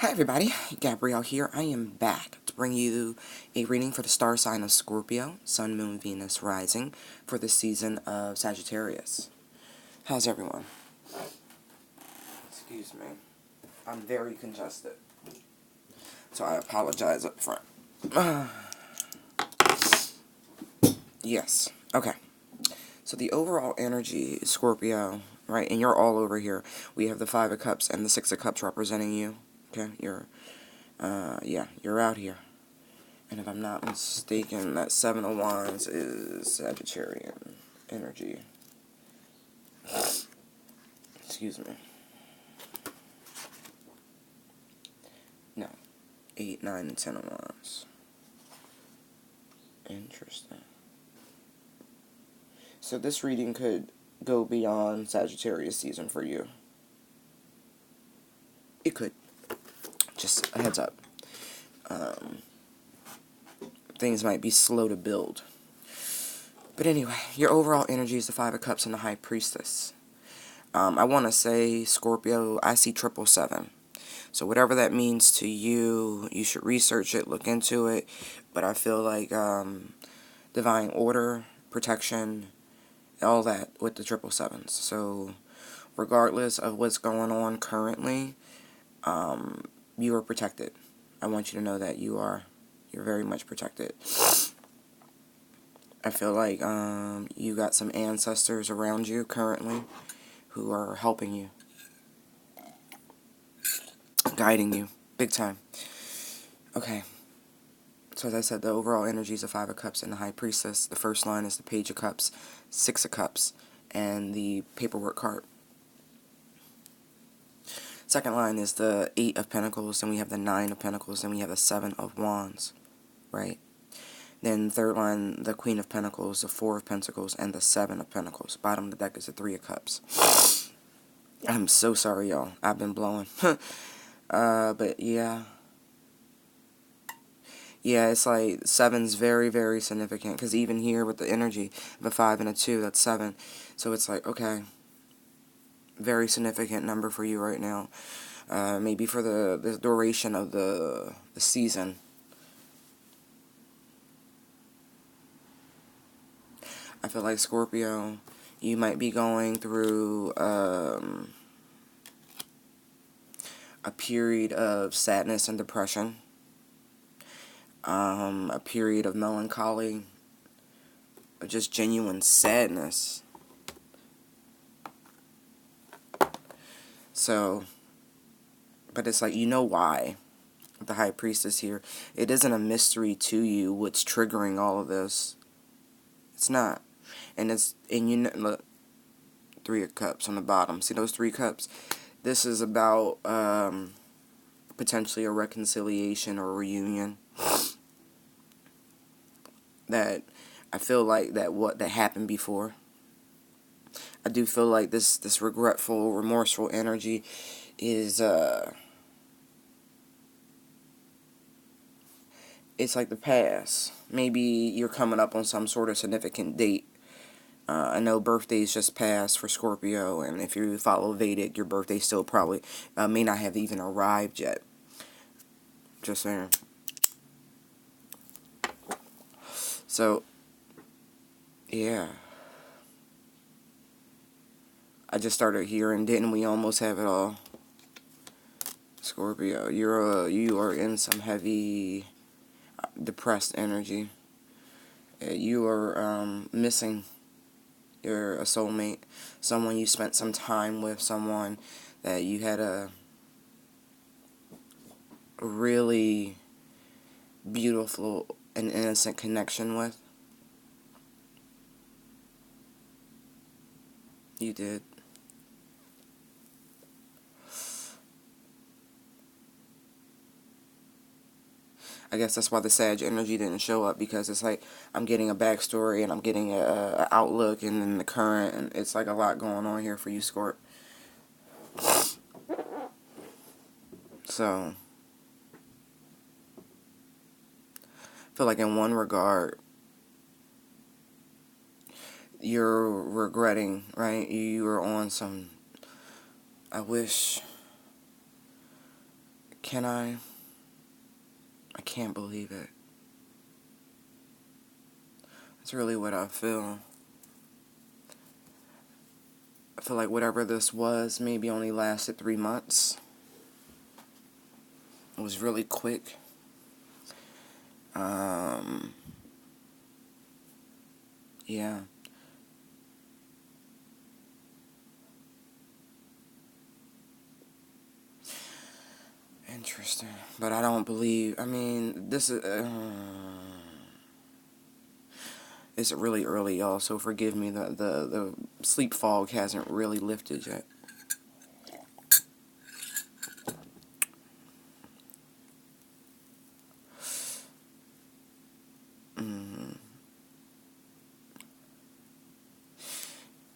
Hi everybody, Gabrielle here. I am back to bring you a reading for the star sign of Scorpio, Sun, Moon, Venus, Rising, for the season of Sagittarius. How's everyone? Excuse me. I'm very congested, so I apologize up front. Yes. Okay. So the overall energy, Scorpio, right, and you're all over here. We have the Five of Cups and the Six of Cups representing you. Okay, you're out here. And if I'm not mistaken, that Seven of Wands is Sagittarian energy. Excuse me. No. 8, 9, and 10 of Wands. Interesting. So this reading could go beyond Sagittarius season for you. It could. Just a heads up. Things might be slow to build. But anyway, your overall energy is the Five of Cups and the High Priestess. I want to say, Scorpio, I see 777. So whatever that means to you, you should research it, look into it. But I feel like divine order, protection, all that with the 777s. So regardless of what's going on currently, you are protected. I want you to know that you're very much protected. I feel like you got some ancestors around you currently who are helping you, guiding you, big time. Okay, so as I said, the overall energy is the Five of Cups and the High Priestess. The first line is the Page of Cups, Six of Cups, and the Paperwork card. Second line is the Eight of Pentacles, then we have the Nine of Pentacles, then we have the Seven of Wands, right? Then third line, the Queen of Pentacles, the Four of Pentacles, and the Seven of Pentacles. Bottom of the deck is the Three of Cups. I'm so sorry, y'all. I've been blowing. But yeah. Yeah, it's like 7's very, very significant. Because even here with the energy of a 5 and a 2, that's 7. So it's like, okay. Very significant number for you right now. Maybe for the duration of the season. I feel like Scorpio, you might be going through a period of sadness and depression, a period of melancholy, or just genuine sadness. So, but it's like, you know why. The High Priestess here. It isn't a mystery to you what's triggering all of this. It's not. And you know, look, Three of Cups on the bottom. See those 3 cups? This is about potentially a reconciliation or a reunion. That I feel like that happened before. I do feel like this regretful, remorseful energy is it's like the past. Maybe you're coming up on some sort of significant date. I know birthdays just passed for Scorpio, and if you follow Vedic, your birthday still probably may not have even arrived yet. Just saying. So, yeah. I just started hearing, didn't we almost have it all? Scorpio, you are in some heavy, depressed energy. You are missing a soulmate, someone you spent some time with, someone that you had a really beautiful and innocent connection with. You did. I guess that's why the Sag energy didn't show up, because it's like I'm getting a backstory and I'm getting a outlook and then the current, and it's like a lot going on here for you, Scorp. So, I feel like in one regard, you're regretting, right? You were on some, I wish, Can I? I can't believe it. That's really what I feel. I feel like whatever this was maybe only lasted 3 months. It was really quick. Yeah. Interesting. But I don't believe, I mean, this is, it's really early, y'all, so forgive me. The sleep fog hasn't really lifted yet.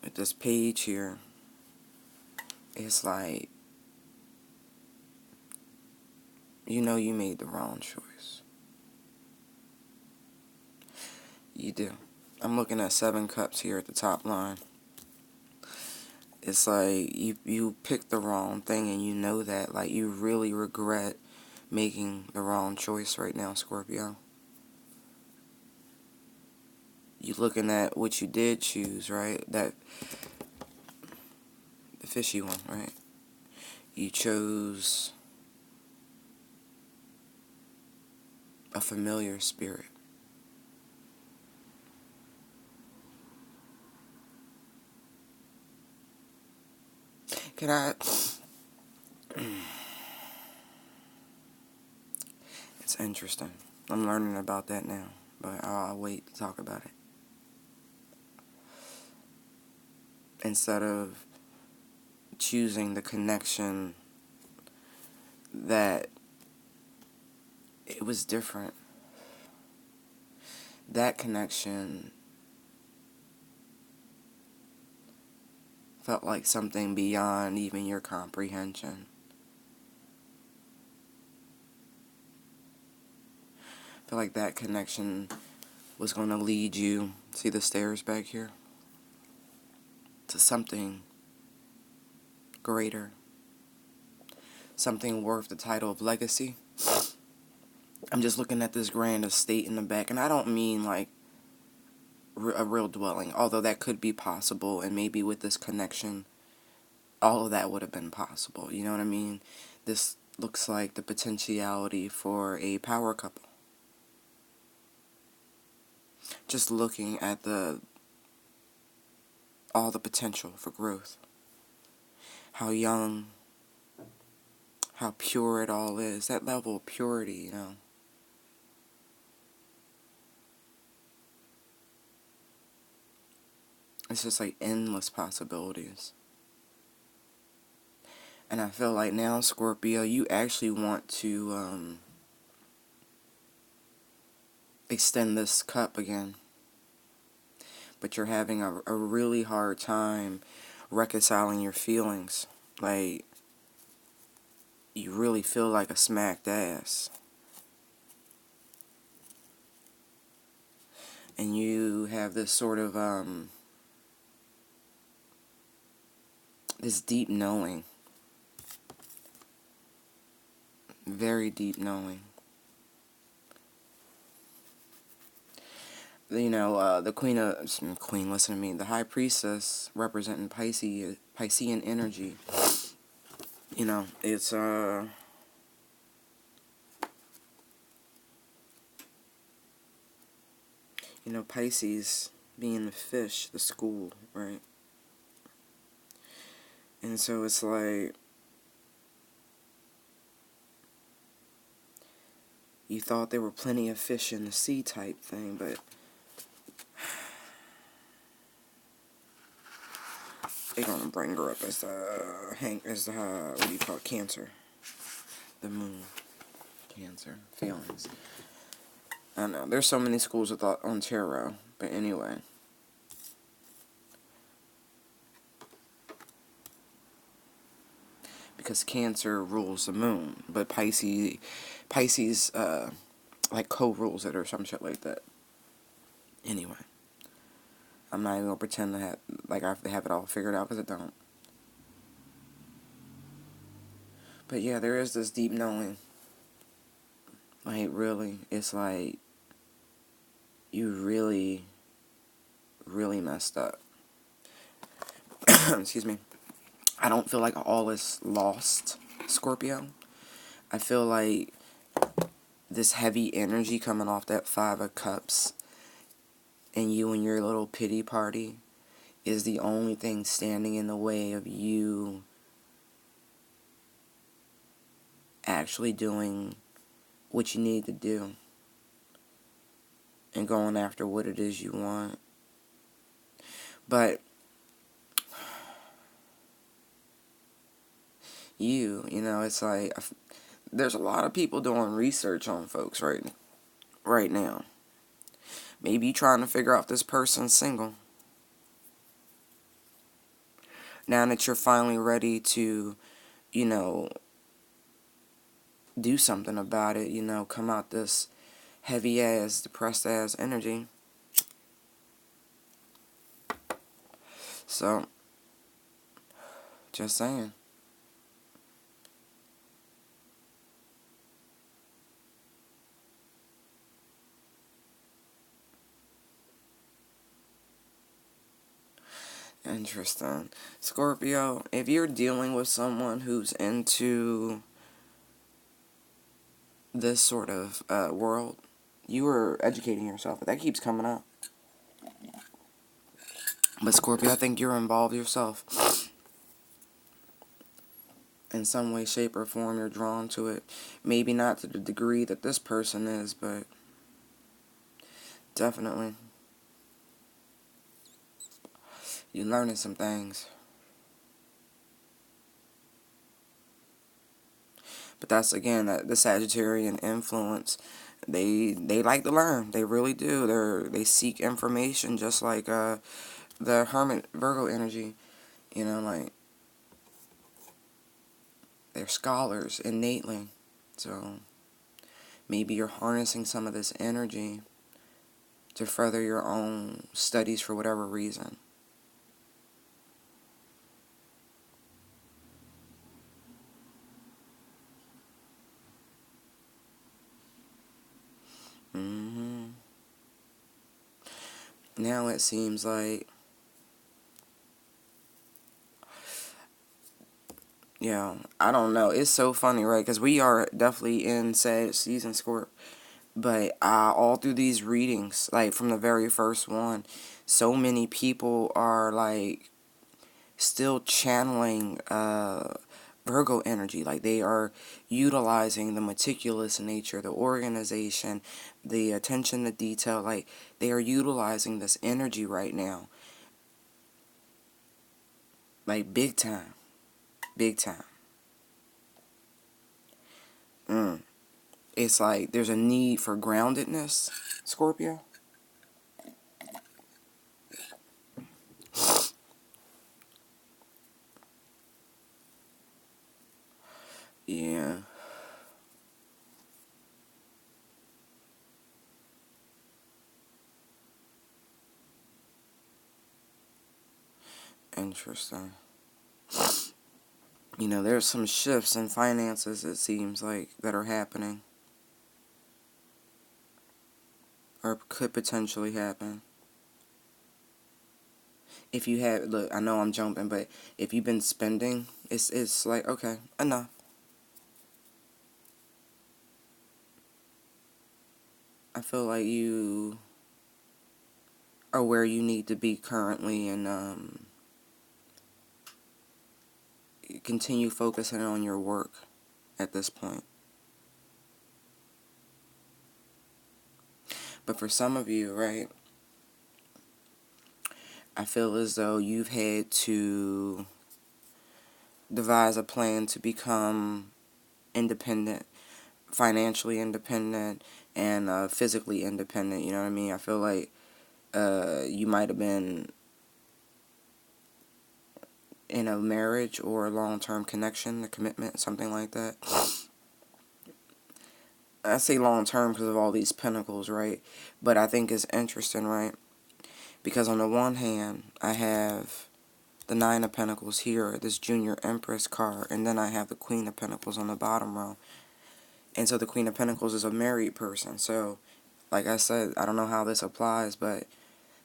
With this page here, it's like, you know you made the wrong choice. You do. I'm looking at 7 cups here at the top line. It's like you picked the wrong thing and you know that. Like, you really regret making the wrong choice right now, Scorpio. You looking at what you did choose, right? That the fishy one, right? You chose a familiar spirit. Can I? It's interesting. I'm learning about that now, but I'll wait to talk about it. Instead of choosing the connection that it was different, that connection felt like something beyond even your comprehension. I feel like that connection was going to lead you, see the stairs back here, to something greater, something worth the title of legacy. I'm just looking at this grand estate in the back, and I don't mean like a real dwelling, although that could be possible, and maybe with this connection, all of that would have been possible, you know what I mean? This looks like the potentiality for a power couple. Just looking at all the potential for growth. How young, how pure it all is. That level of purity, you know. It's just like endless possibilities. And I feel like now, Scorpio, you actually want to extend this cup again. But you're having a really hard time reconciling your feelings. Like, you really feel like a smacked ass. And you have this sort of, this deep knowing. Very deep knowing. You know, the queen, listen to me, the high priestess representing Piscean energy. You know, it's, you know, Pisces being the fish, the school, right? And so it's like, you thought there were plenty of fish in the sea type thing, but they're gonna bring her up as the what do you call it, Cancer, the moon, Cancer, feelings. I don't know, there's so many schools of thought on tarot, but anyway. Because Cancer rules the moon, but Pisces, like co-rules it or some shit like that. Anyway, I'm not even gonna pretend to have it all figured out, because I don't. But yeah, there is this deep knowing. Like, really, it's like you really, really messed up. Excuse me. I don't feel like all is lost, Scorpio. I feel like this heavy energy coming off that Five of Cups and you and your little pity party is the only thing standing in the way of you actually doing what you need to do and going after what it is you want. But you know, it's like there's a lot of people doing research on folks right now. Maybe you trying to figure out if this person's single. Now that you're finally ready to, you know, do something about it, you know, come out this heavy ass, depressed ass energy. So, just saying. Interesting. Scorpio, if you're dealing with someone who's into this sort of world, you are educating yourself. But that keeps coming up. But Scorpio, I think you're involved yourself. In some way, shape, or form, you're drawn to it. Maybe not to the degree that this person is, but definitely. You're learning some things. But that's, again, the Sagittarian influence. They like to learn. They really do. They seek information just like the Hermit Virgo energy. You know, like, they're scholars innately. So maybe you're harnessing some of this energy to further your own studies for whatever reason. Now it seems like, yeah, I don't know. It's so funny, right? Because we are definitely in Sag season, Scorp. But all through these readings, like from the very first one, so many people are like still channeling Virgo energy. Like, they are utilizing the meticulous nature, the organization, the attention to detail. Like, they are utilizing this energy right now. Like, big time. Big time. It's like there's a need for groundedness, Scorpio. Yeah. Interesting. You know, there's some shifts in finances, it seems like, that are happening. Or could potentially happen. If you have, look, I know I'm jumping, but if you've been spending, it's like, okay, enough. I feel like you are where you need to be currently, and continue focusing on your work at this point. But for some of you, right, I feel as though you've had to devise a plan to become independent, financially independent, and physically independent. You know what I mean? I feel like you might have been in a marriage or a long-term connection, a commitment, something like that. I say long-term because of all these pentacles, right? But I think it's interesting, right? Because on the one hand, I have the Nine of Pentacles here, this Junior Empress card, and then I have the Queen of Pentacles on the bottom row. And so the Queen of Pentacles is a married person. So, like I said, I don't know how this applies, but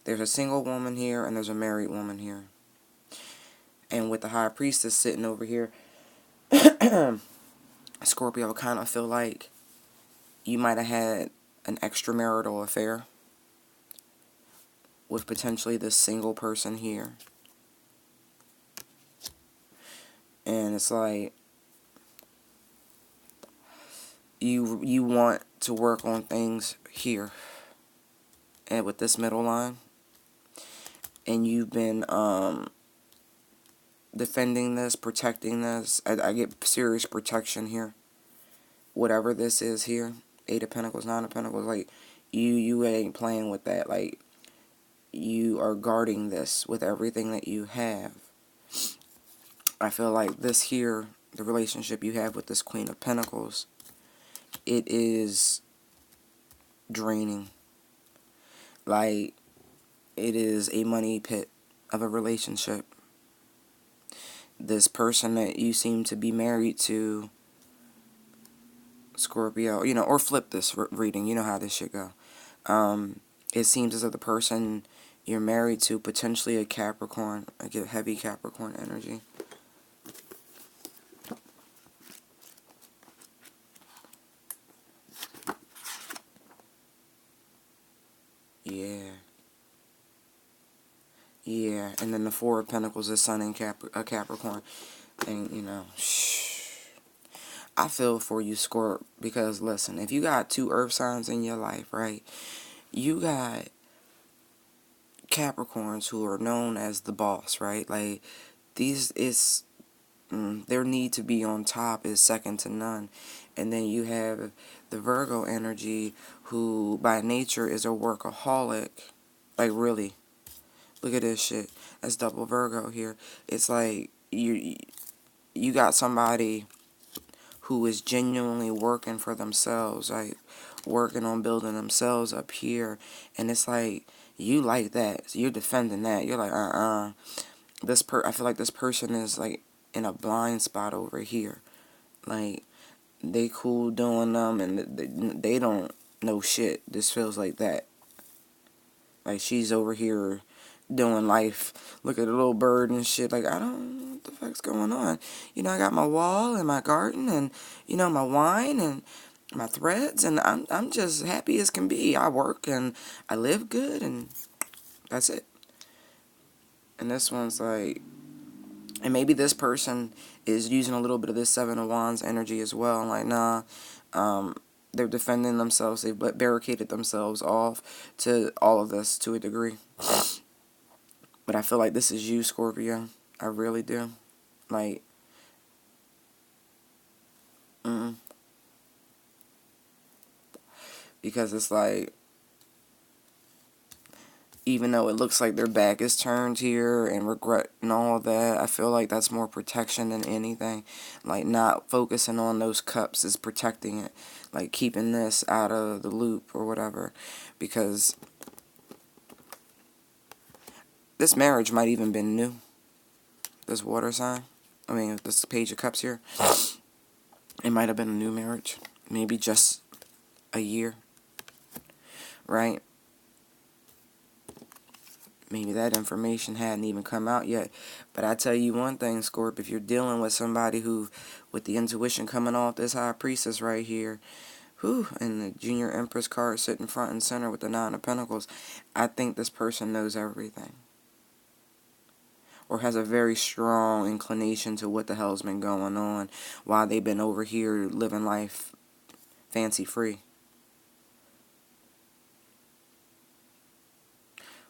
there's a single woman here and there's a married woman here. And with the High Priestess sitting over here, Scorpio, kind of feel like you might have had an extramarital affair with potentially this single person here. And it's like you want to work on things here and with this middle line, and you've been defending this, protecting this. I get serious protection here, whatever this is here. Eight of Pentacles, Nine of Pentacles, like you ain't playing with that. Like, you are guarding this with everything that you have. I feel like this here, the relationship you have with this Queen of Pentacles, it is draining. Like, it is a money pit of a relationship. This person that you seem to be married to, Scorpio, you know, or flip this reading, you know how this should go. It seems as if the person you're married to, potentially a Capricorn, I get heavy Capricorn energy. Yeah, and then the Four of Pentacles is Sun in Capricorn. And, you know, I feel for you, Scorp, because, listen, if you got two earth signs in your life, right, you got Capricorns who are known as the boss, right? Like, these is, their need to be on top is second to none. And then you have the Virgo energy, who by nature is a workaholic. Like, really. Look at this shit. That's double Virgo here. It's like you got somebody who is genuinely working for themselves, like working on building themselves up here, and it's like you like that. So you're defending that. You're like, I feel like this person is like in a blind spot over here. Like, they cool doing them, and they don't know shit. This feels like that. Like, she's over here doing life. Look at the little bird and shit. Like, I don't know what the fuck's going on. You know, I got my wall and my garden and, you know, my wine and my threads, and I'm just happy as can be. I work and I live good, and that's it. And this one's like, and maybe this person is using a little bit of this Seven of Wands energy as well. Like, nah, they're defending themselves. They've barricaded themselves off to all of this to a degree. But I feel like this is you, Scorpio. I really do. Like, because it's like, even though it looks like their back is turned here and regret and all of that, I feel like that's more protection than anything. Like, not focusing on those cups is protecting it. Like, keeping this out of the loop or whatever. Because this marriage might even been new. This water sign. I mean, this Page of Cups here. It might have been a new marriage. Maybe just a year. Right? Maybe that information hadn't even come out yet. But I tell you one thing, Scorp, if you're dealing with somebody who, with the intuition coming off this High Priestess right here, and the Junior Empress card sitting front and center with the Nine of Pentacles, I think this person knows everything. Or has a very strong inclination to what the hell's been going on while they've been over here living life fancy-free.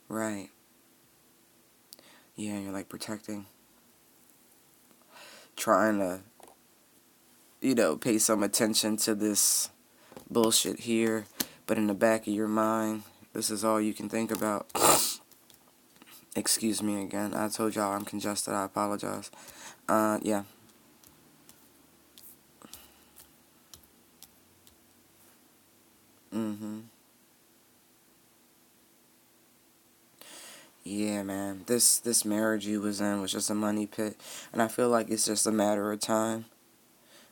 Right. Yeah, you're like protecting. Trying to, you know, pay some attention to this bullshit here. But in the back of your mind, this is all you can think about. Excuse me again. I told y'all I'm congested. I apologize. Yeah. Yeah, man. This marriage you was in was just a money pit, and I feel like it's just a matter of time.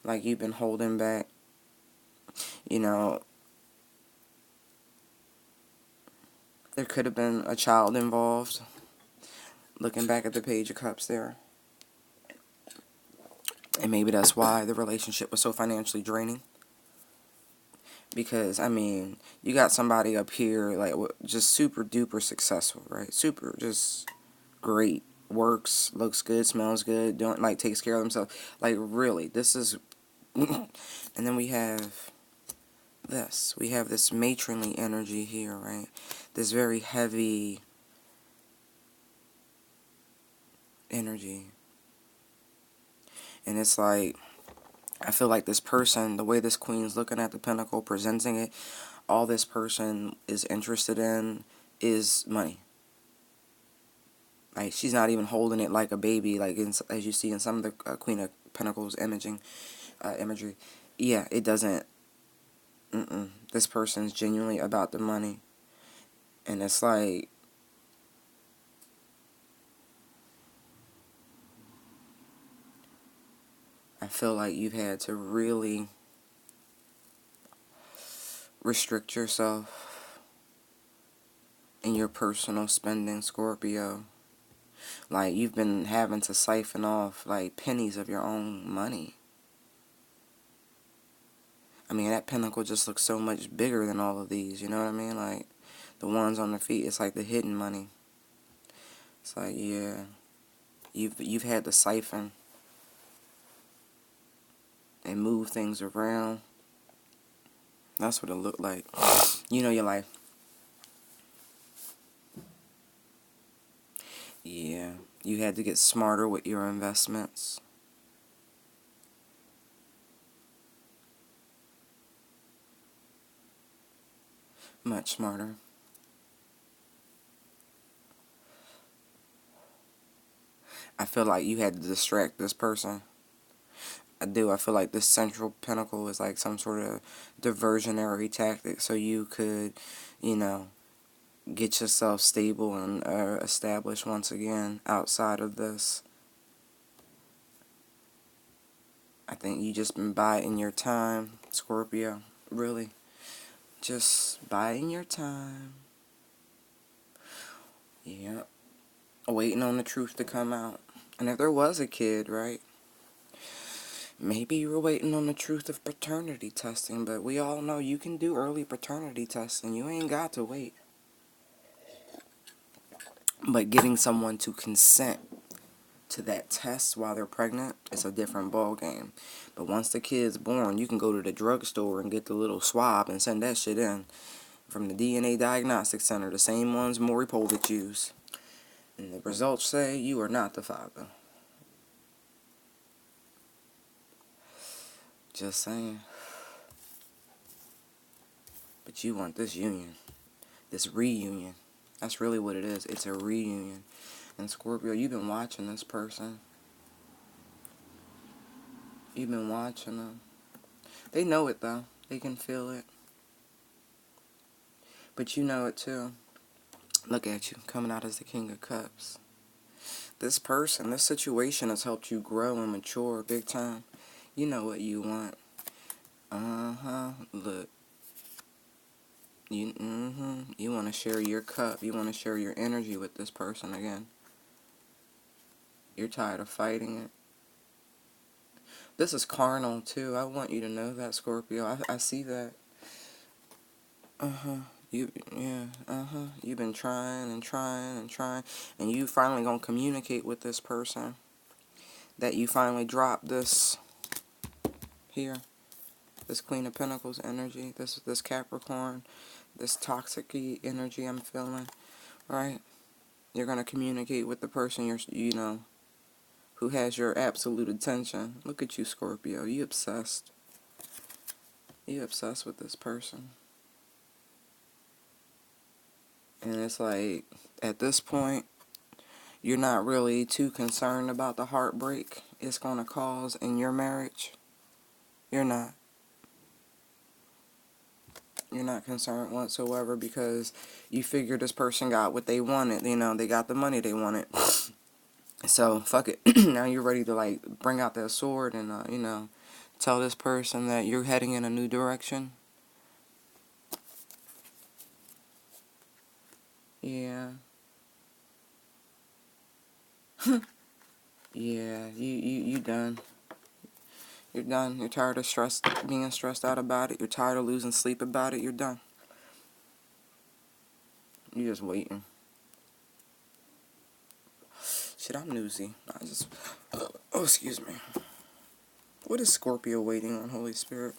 Like you've been holding back. You know, there could have been a child involved. Looking back at the Page of Cups there, and maybe that's why the relationship was so financially draining. Because I mean, you got somebody up here like just super duper successful, right? Super, just great, works, looks good, smells good, don't like takes care of themselves. Like really, this is. And then we have this. We have this matronly energy here, right? This very heavy energy, and it's like I feel like this person, the way this queen's looking at the pentacle, presenting it, all this person is interested in is money. Like she's not even holding it like a baby, like as you see in some of the Queen of Pentacles imagery. Yeah, it doesn't. This person's genuinely about the money, and it's like I feel like you've had to really restrict yourself in your personal spending, Scorpio. Like you've been having to siphon off like pennies of your own money. I mean, that pentacle just looks so much bigger than all of these, you know what I mean? Like, the ones on the feet, it's like the hidden money. It's like, yeah, you've had to siphon and move things around. That's what it looked like. You know your life. Yeah, you had to get smarter with your investments. Much smarter. I feel like you had to distract this person. I do. I feel like this central pinnacle is like some sort of diversionary tactic so you could, you know, get yourself stable and established once again outside of this. I think you just been biding your time, Scorpio. Really. Just biding your time. Yeah. Waiting on the truth to come out. And if there was a kid, right? Maybe you were waiting on the truth of paternity testing, but we all know you can do early paternity testing. You ain't got to wait. But getting someone to consent to that test while they're pregnant is a different ball game. But once the kid's born, you can go to the drugstore and get the little swab and send that shit in from the DNA Diagnostic Center, the same ones Maury Povich used. And the results say you are not the father. Just saying. But you want this union, this reunion. That's really what it is. It's a reunion. And Scorpio, you've been watching this person. You've been watching them. They know it, though. They can feel it. But you know it, too. Look at you, coming out as the King of Cups. This person, this situation has helped you grow and mature big time. You know what you want. Look. You want to share your cup. You want to share your energy with this person again. You're tired of fighting it. This is carnal, too. I want you to know that, Scorpio. I see that. You've been trying and trying and trying. And you finally gonna communicate with this person. That you finally dropped this here. This Queen of Pentacles energy. This Capricorn. This toxic energy I'm feeling. Right? You're gonna communicate with the person who has your absolute attention. Look at you, Scorpio. You obsessed. You obsessed with this person. And it's like, at this point, you're not really too concerned about the heartbreak it's going to cause in your marriage. You're not. You're not concerned whatsoever because you figure this person got what they wanted. You know, they got the money they wanted. So, fuck it. Now you're ready to, like, bring out that sword and, you know, tell this person that you're heading in a new direction. Yeah. Yeah, you done. You're done. You're tired of being stressed out about it. You're tired of losing sleep about it. You're done. You're just waiting. Shit, I'm newsy. Oh, excuse me. What is Scorpio waiting on, Holy Spirit?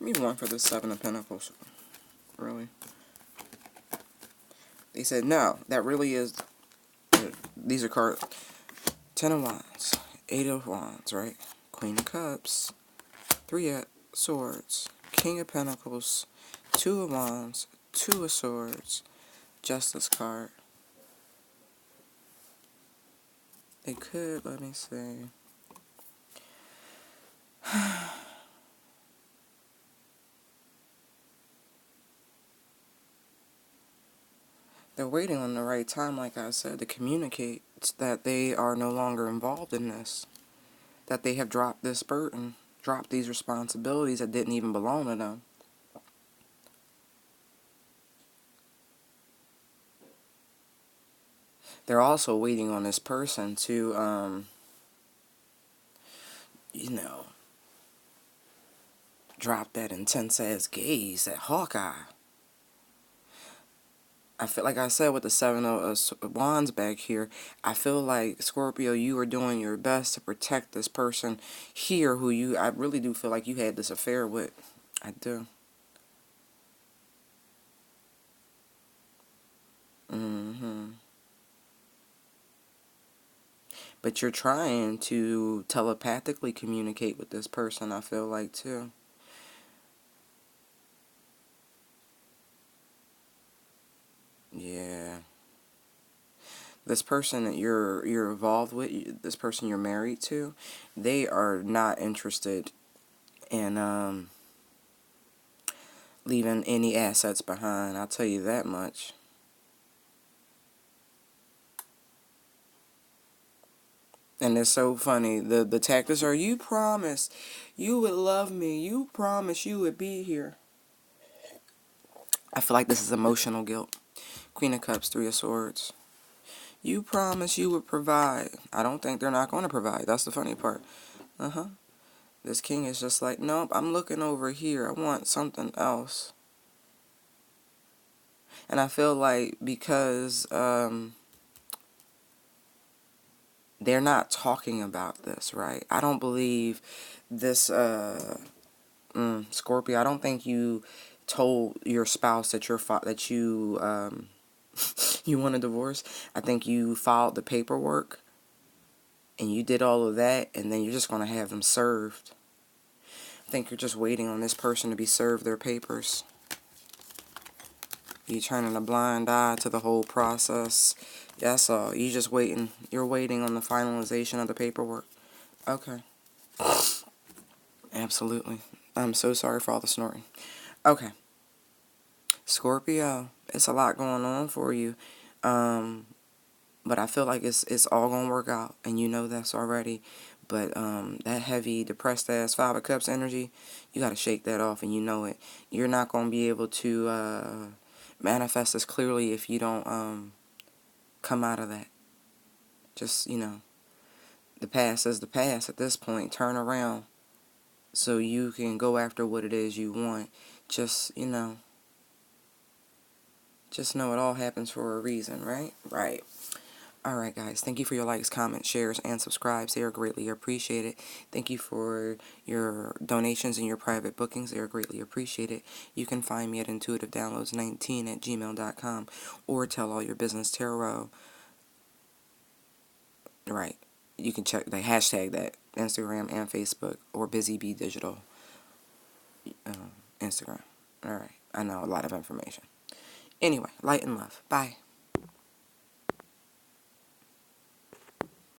Give me one for the Seven of Pentacles. Really? They said, no, that really is... These are cards. Ten of Wands. Eight of Wands, right? Queen of Cups. Three of Swords. King of Pentacles. Two of Wands. Two of Swords. Justice card. They could, let me see. They're waiting on the right time, like I said, to communicate that they are no longer involved in this. That they have dropped this burden, dropped these responsibilities that didn't even belong to them. They're also waiting on this person to, you know, drop that intense-ass gaze, that hawk eye. I feel like I said with the Seven of Wands back here, I feel like, Scorpio, you are doing your best to protect this person here who I really do feel like you had this affair with. I do. But you're trying to telepathically communicate with this person, I feel like, too. Yeah. This person that you're involved with, this person you're married to, they are not interested in leaving any assets behind. I'll tell you that much. And it's so funny. The tactics are, you promised you would love me. You promised you would be here. I feel like this is emotional guilt. Queen of Cups, Three of Swords. You promised you would provide. I don't think they're not going to provide. That's the funny part. This king is just like, nope, I'm looking over here. I want something else. And I feel like because they're not talking about this, right? I don't believe this, Scorpio, I don't think you told your spouse that you want a divorce. I think you filed the paperwork and you did all of that, and then you're just going to have them served. I think you're just waiting on this person to be served their papers. You're turning a blind eye to the whole process. That's all. You're just waiting. You're waiting on the finalization of the paperwork. Okay. Absolutely. I'm so sorry for all the snoring. Okay. Scorpio, it's a lot going on for you. But I feel like it's all going to work out, and you know that's already. But that heavy, depressed-ass Five of Cups energy, you got to shake that off, and you know it. You're not going to be able to manifest this clearly if you don't come out of that. Just, you know, the past is the past at this point. Turn around so you can go after what it is you want. Just, you know, just know it all happens for a reason, right? Right. Alright guys, thank you for your likes, comments, shares, and subscribes. They are greatly appreciated. Thank you for your donations and your private bookings. They are greatly appreciated. You can find me at intuitivedownloads19@gmail.com or Tell All Your Business Tarot. Right. You can check the hashtag that, Instagram and Facebook, or Busy Bee Digital Instagram. Alright. I know a lot of information. Anyway, light and love. Bye.